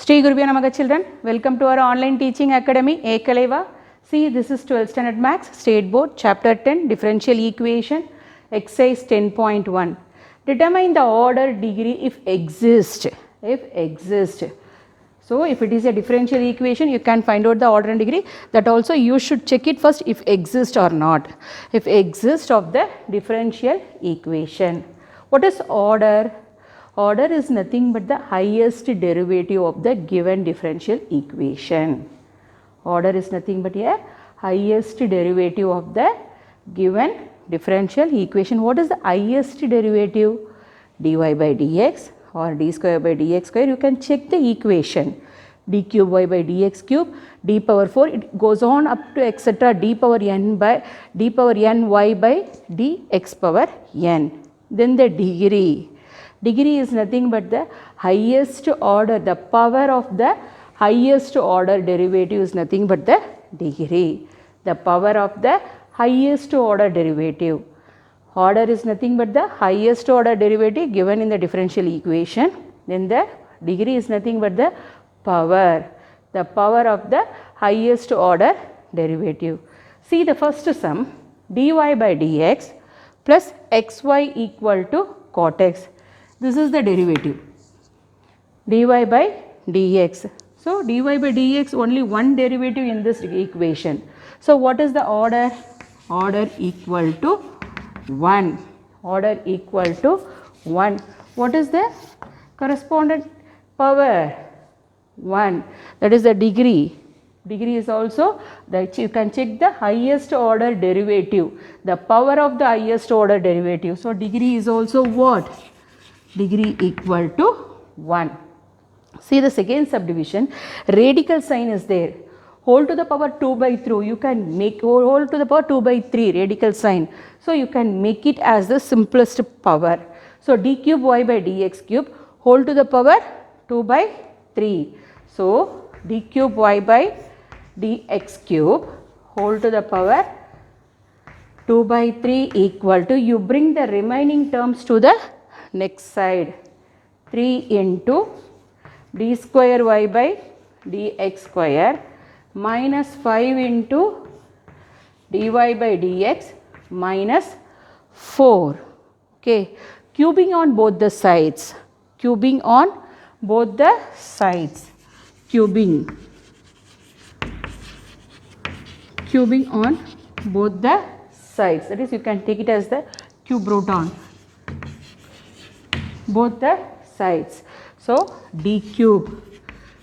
Sri Gurubhyo Namaha children, welcome to our online teaching academy Ekaleva. See, this is 12th standard maths state board chapter 10 differential equation exercise 10.1. Determine the order degree if exist. So if it is a differential equation, you can find out the order and degree. That also you should check it first if exist or not. If exist of the differential equation. What is order? Order is nothing but the highest derivative of the given differential equation. Order is nothing but a highest derivative of the given differential equation. What is the highest derivative? Dy by dx or d square by dx square. You can check the equation. D cube y by dx cube, d power 4, it goes on up to etc. d power n y by dx power n. Then the degree. Degree is nothing but the highest order, the power of the highest order derivative is nothing but the degree. The power of the highest order derivative. Order is nothing but the highest order derivative given in the differential equation. Then the degree is nothing but the power. The power of the highest order derivative. See the first sum, dy by dx plus xy equal to cot x. This is the derivative, dy by dx. So, dy by dx only one derivative in this equation. So, what is the order? Order equal to 1. Order equal to 1. What is the correspondent power? 1. That is the degree. Degree is also that you can check the highest order derivative, the power of the highest order derivative. So, degree is also what? Degree equal to 1. See the second subdivision, radical sign is there. Whole to the power 2 by 3, you can make whole to the power 2 by 3 radical sign. So, you can make it as the simplest power. So, d cube y by dx cube whole to the power 2 by 3. So, d cube y by dx cube whole to the power 2 by 3 equal to, you bring the remaining terms to the next side, 3 into d square y by dx square minus 5 into dy by dx minus 4. Okay, cubing on both the sides, cubing on both the sides, cubing on both the sides. That is, you can take it as the cube root on both the sides. So, d cube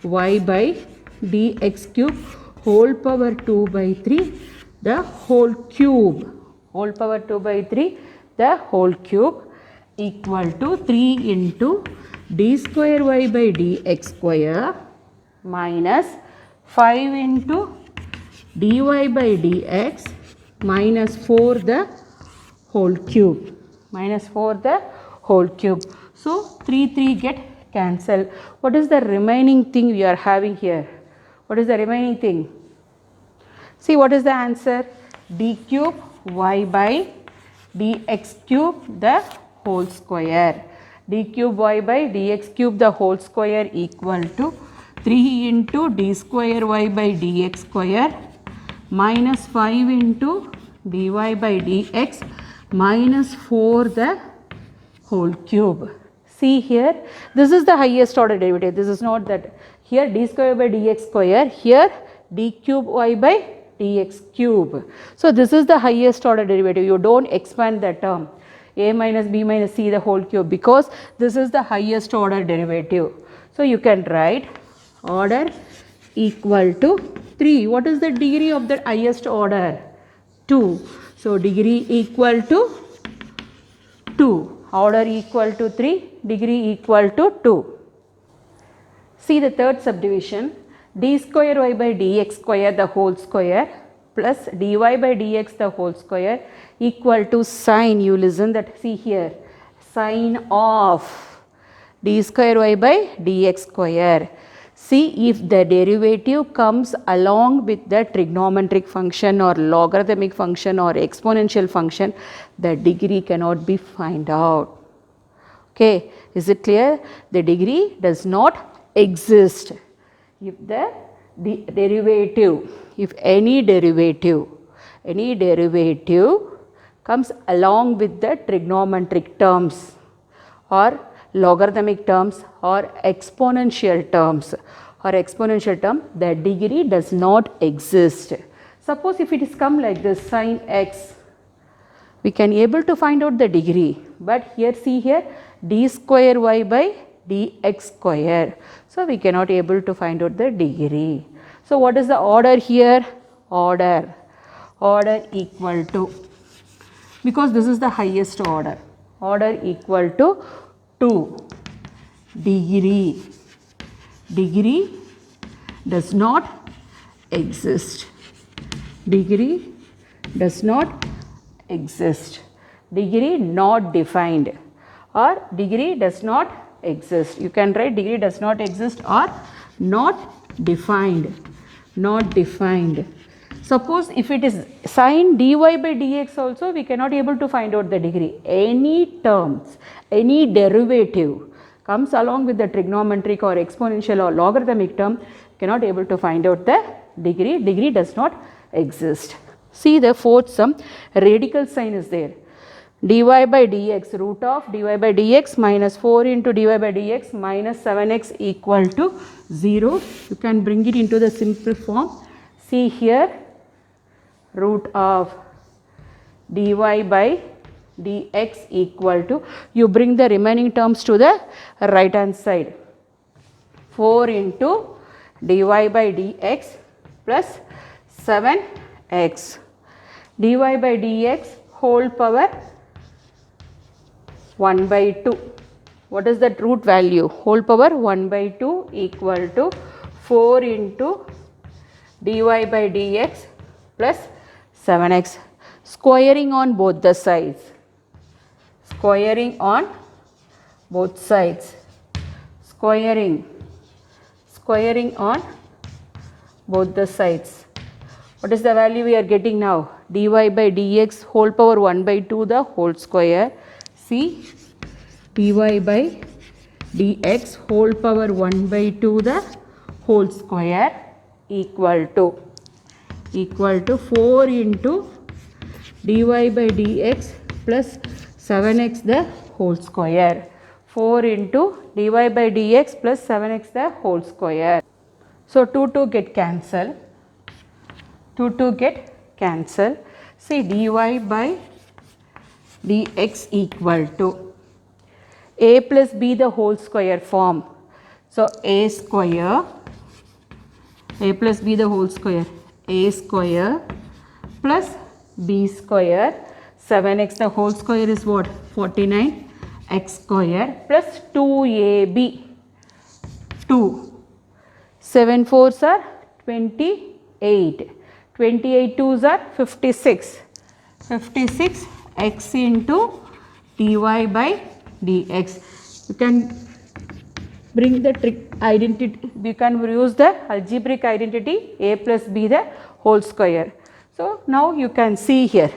y by dx cube whole power 2 by 3 the whole cube, whole power 2 by 3 the whole cube equal to 3 into d square y by dx square minus 5 into dy by dx minus 4 the whole cube, minus 4 the whole cube. So, 3 get cancelled. What is the remaining thing we are having here? What is the remaining thing? See, what is the answer? D cube y by dx cube the whole square. D cube y by dx cube the whole square equal to 3 into d square y by dx square minus 5 into dy by dx minus 4 the whole cube. See here, this is the highest order derivative. This is not that. Here d square by dx square, here d cube y by dx cube. So, this is the highest order derivative. You don't expand the term a minus b minus c the whole cube because this is the highest order derivative. So, you can write order equal to 3. What is the degree of the highest order? 2. So, degree equal to 2. Order equal to 3, degree equal to 2. See the third subdivision, d square y by dx square the whole square plus dy by dx the whole square equal to sine, you listen that, see here, sine of d square y by dx square. See, if the derivative comes along with the trigonometric function or logarithmic function or exponential function, the degree cannot be found out. Okay, is it clear? The degree does not exist, if the derivative, if any derivative comes along with the trigonometric terms or logarithmic terms or exponential term, the degree does not exist. Suppose if it is come like this, sin x, we can able to find out the degree, but here see here d square y by dx square, so we cannot able to find out the degree. So what is the order here? Order equal to, because this is the highest order equal to 2. Degree does not exist. Degree not defined, or degree does not exist. You can write degree does not exist or not defined. Suppose if it is sin dy by dx also, we cannot able to find out the degree. Any terms, any derivative comes along with the trigonometric or exponential or logarithmic term, cannot able to find out the degree. Degree does not exist. See the fourth sum, radical sign is there. Dy by dx, root of dy by dx minus 4 into dy by dx minus 7x equal to 0. You can bring it into the simple form. See here, root of dy by dx equal to, you bring the remaining terms to the right hand side, 4 into dy by dx plus 7x, dy by dx whole power 1 by 2. What is that root value? Whole power 1 by 2 equal to 4 into dy by dx plus 7x. Squaring on both the sides. Squaring on both sides. Squaring on both the sides. What is the value we are getting now? Dy by dx whole power 1 by 2 the whole square. See, dy by dx whole power 1 by 2 the whole square equal to 4 into dy by dx plus 7x the whole square. 4 into dy by dx plus 7x the whole square. So 2 get cancelled. 2 get cancelled. See, dy by dx equal to a plus b the whole square form. So a plus b the whole square, a square plus b square, 7x the whole square is what? 49x square plus 2ab, 2. 7 4s are 28. 28 2s are 56. 56x into dy by dx. You can bring the trick identity, we can use the algebraic identity a plus b the whole square. So now you can see here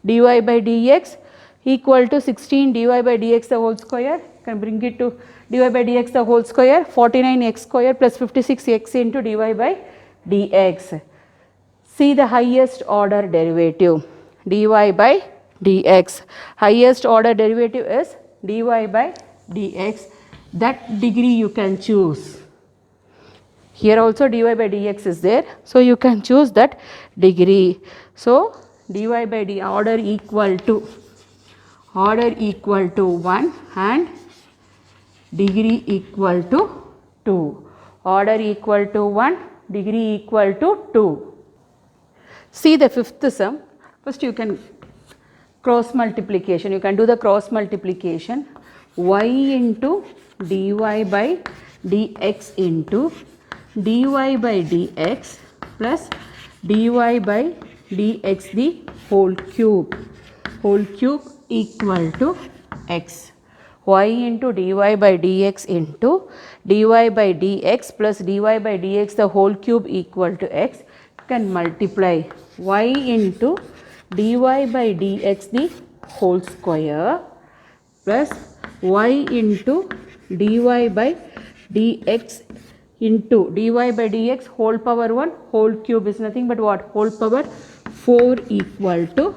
dy by dx equal to 16 dy by dx the whole square. You can bring it to dy by dx the whole square, 49x square plus 56x into dy by dx. See the highest order derivative, dy by dx. Highest order derivative is dy by dx. That degree you can choose. Here also dy by dx is there, so you can choose that degree. So dy by d order equal to 1 and degree equal to 2. Order equal to 1, degree equal to 2. See the fifth sum. First you can cross multiplication. You can do the cross multiplication. Y into dy by dx into dy by dx plus dy by dx the whole cube equal to x. Y into dy by dx into dy by dx plus dy by dx the whole cube equal to x. You can multiply y into dy by dx the whole square plus y into dy by dx into dy by dx whole power 1 whole cube is nothing but what? Whole power 4 equal to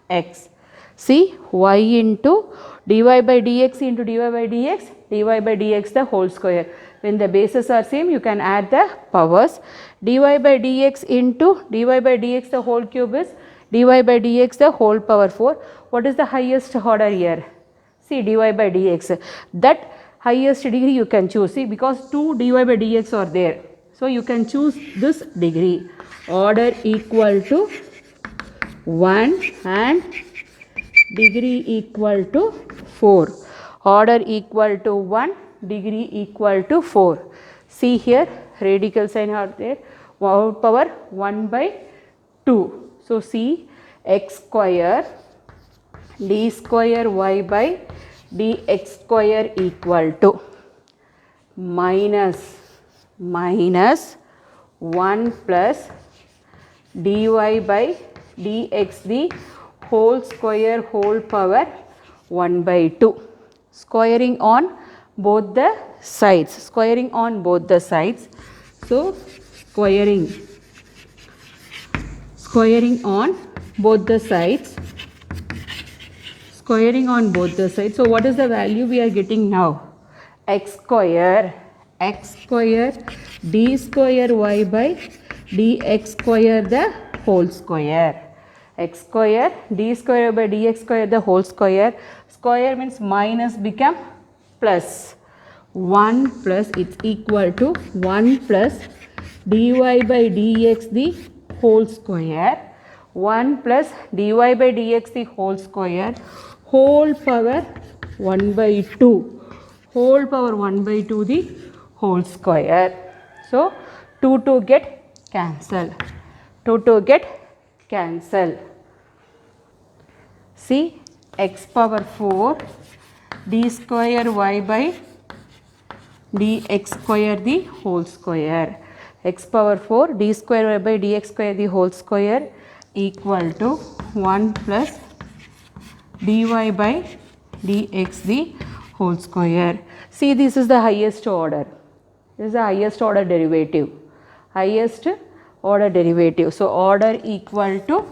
x. See, y into dy by dx into dy by dx the whole square. When the bases are same, you can add the powers. Dy by dx into dy by dx the whole cube is dy by dx the whole power 4. What is the highest order here? See, dy by dx. That highest degree you can choose. See, because 2 dy by dx are there. So, you can choose this degree. Order equal to 1 and degree equal to 4. Order equal to 1, degree equal to 4. See here, radical sign are there. Whole power 1 by 2. So, see x square d square y by dx square equal to minus 1 plus dy by dx the whole square whole power 1 by 2. Squaring on both the sides. Squaring on both the sides. So, squaring on both the sides. Squaring on both the sides. So, what is the value we are getting now? X square d square y by dx square the whole square. X square d square by dx square the whole square. Square means minus become plus. 1 plus it's equal to 1 plus dy by dx the whole square. 1 plus dy by dx the whole square whole power 1 by 2. Whole power 1 by 2 the whole square. So, 2 get cancel. 2 get cancel. See, x power 4 d square y by dx square the whole square. X power 4 d square y by dx square the whole square equal to 1 plus dy by dx the whole square. See, this is the highest order. This is the highest order derivative. Highest order derivative. So, order equal to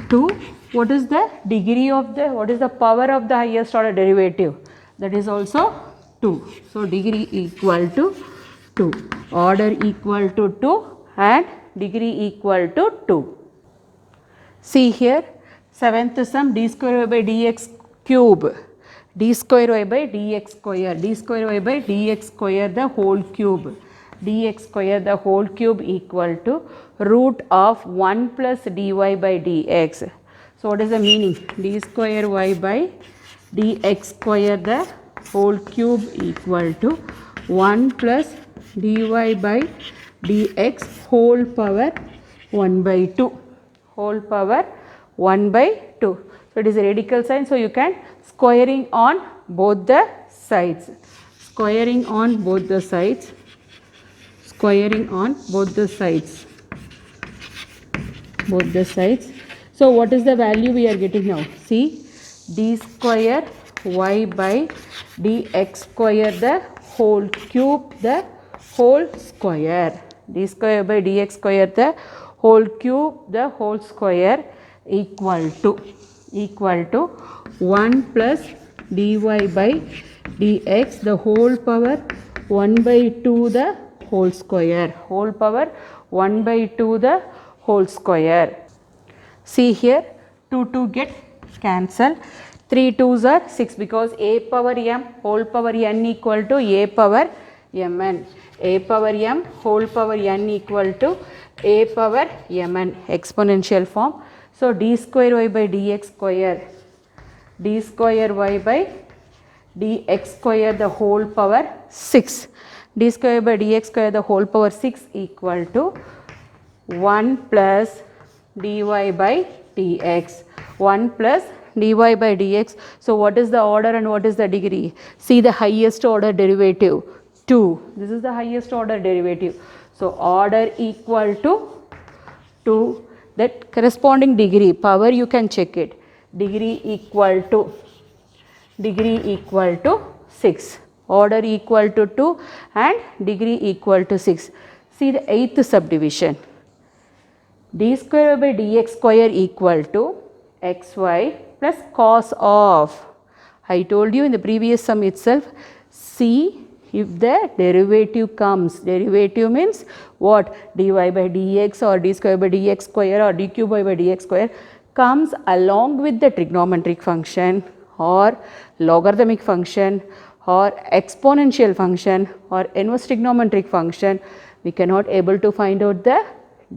2. What is the degree of the, what is the power of the highest order derivative? That is also 2. So, degree equal to 2. Order equal to 2 and degree equal to 2. See here, 7th sum d square y by dx cube. D square y by dx square. D square y by dx square the whole cube. Dx square the whole cube equal to root of 1 plus dy by dx. So, what is the meaning? D square y by dx square the whole cube equal to 1 plus dy by dx whole power 1 by 2. Whole power 1 by 2. So, it is a radical sign. So, you can squaring on both the sides. Squaring on both the sides. Squaring on both the sides. Both the sides. So, what is the value we are getting now? See, d square y by dx square the whole cube the whole square. D square by dx square the whole cube the whole square equal to 1 plus dy by dx the whole power 1 by 2 the whole square. Whole power 1 by 2 the whole square. See here, 2 get cancel. 3 2s are 6 because a power m whole power n equal to a power mn. A power m whole power n equal to a power mn, exponential form. So, d square y by dx square, d square y by dx square the whole power 6. D square by dx square the whole power 6 equal to 1 plus dy by dx. 1 plus dy by dx. So, what is the order and what is the degree? See the highest order derivative 2. This is the highest order derivative. So, order equal to 2. That corresponding degree, power you can check it. Degree equal to 6. order equal to 2 and degree equal to 6. See the 8th subdivision. D square by dx square equal to xy plus cos of. I told you in the previous sum itself, see if the derivative comes. Derivative means what? Dy by dx or d square by dx square or d cube by dx square comes along with the trigonometric function or logarithmic function or exponential function or inverse trigonometric function. We cannot able to find out the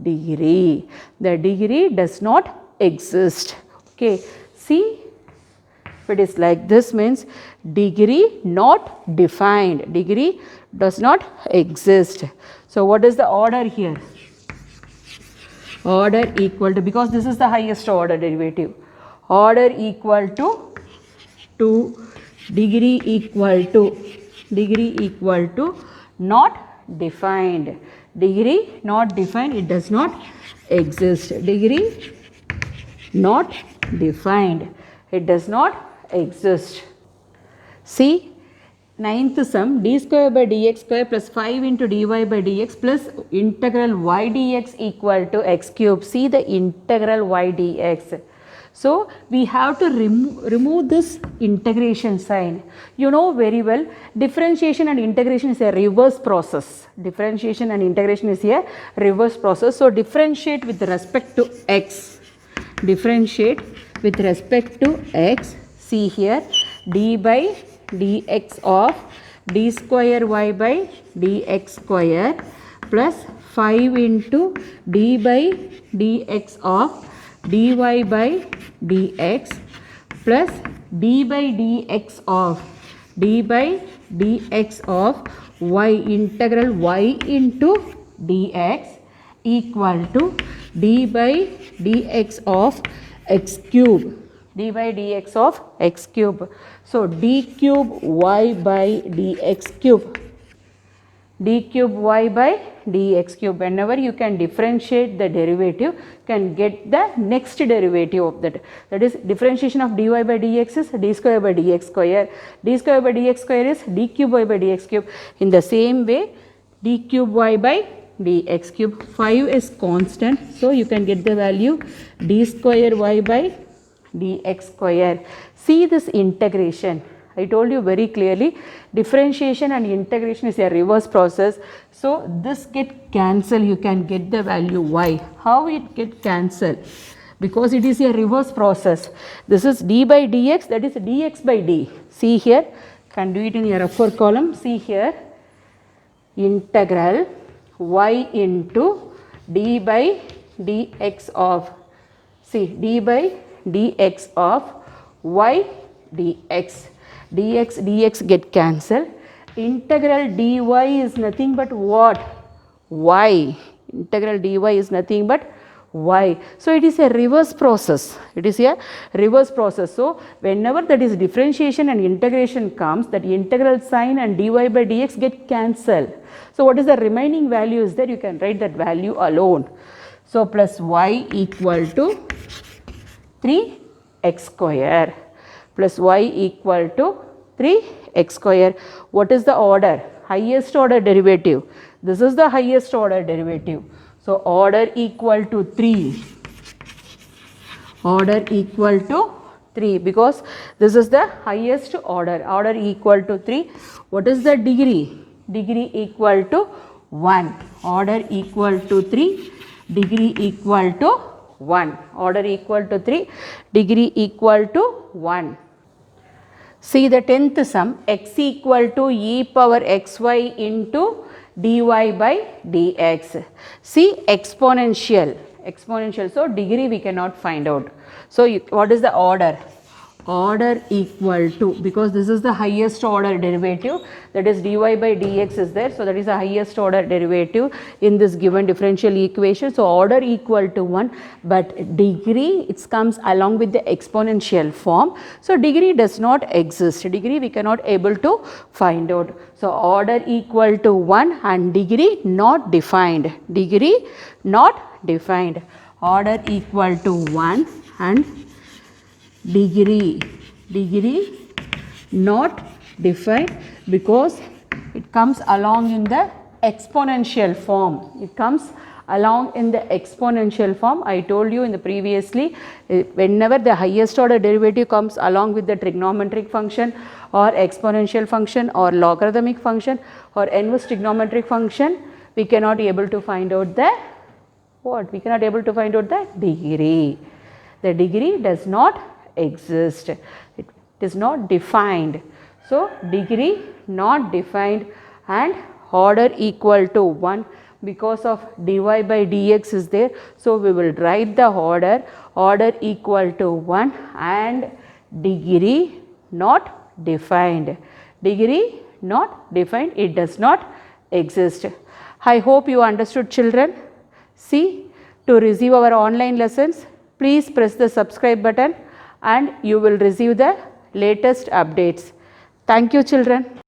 degree. The degree does not exist. Okay. See, if it is like this means degree not defined. Degree does not exist. So, what is the order here? Order equal to, because this is the highest order derivative, order equal to 2, degree equal to not defined. Degree not defined, it does not exist. Degree not defined, it does not exist. See, 9th sum, d square by dx square plus 5 into dy by dx plus integral y dx equal to x cube. See the integral y dx. So, we have to remove this integration sign. You know very well, differentiation and integration is a reverse process. Differentiation and integration is a reverse process. So, differentiate with respect to x. Differentiate with respect to x. See here, d by dx of d square y by dx square plus 5 into d by dx of dy by dx plus d by dx of y integral y into dx equal to d by dx of x cube. D by dx of x cube. So, d cube y by dx cube. D cube y by dx cube. Whenever you can differentiate the derivative, can get the next derivative of that. That is, differentiation of dy by dx is d square by dx square. D square by dx square is d cube y by dx cube. In the same way, d cube y by dx cube. 5 is constant. So, you can get the value d square y by dx square. See this integration. I told you very clearly, differentiation and integration is a reverse process. So, this get cancelled, you can get the value y. How it get cancelled? Because it is a reverse process. This is d by dx, that is dx by d. See here, can do it in your F4 column. See here, integral y into d by dx of, see, d by dx of y dx. Dx get cancelled. Integral dy is nothing but what? Y. Integral dy is nothing but y. So, it is a reverse process. It is a reverse process. So, whenever that is differentiation and integration comes, that integral sign and dy by dx get cancelled. So, what is the remaining value is there? You can write that value alone. So, plus y equal to 3x square plus y equal to 3x square. What is the order? Highest order derivative. This is the highest order derivative. So, order equal to 3. Order equal to 3 because this is the highest order. Order equal to 3. What is the degree? Degree equal to 1. Order equal to 3. Degree equal to 1. Order equal to 3. Degree equal to 1. See the 10th sum, x equal to e power xy into dy by dx. See exponential. So, degree we cannot find out. So, what is the order? Order equal to, because this is the highest order derivative, that is dy by dx is there. So, that is the highest order derivative in this given differential equation. So, order equal to 1, but degree it comes along with the exponential form. So, degree does not exist. Degree we cannot able to find out. So, order equal to 1 and degree not defined. Degree not defined. Order equal to 1 and degree not defined. because it comes along in the exponential form. It comes along in the exponential form. I told you in the previously, whenever the highest order derivative comes along with the trigonometric function or exponential function or logarithmic function or inverse trigonometric function, we cannot able to find out the what? We cannot able to find out the degree. The degree does not exist. It is not defined. So, degree not defined and order equal to 1 because of dy by dx is there. So, we will write the order equal to 1 and degree not defined. Degree not defined, it does not exist. I hope you understood, children. See, to receive our online lessons, please press the subscribe button and you will receive the latest updates. Thank you, children.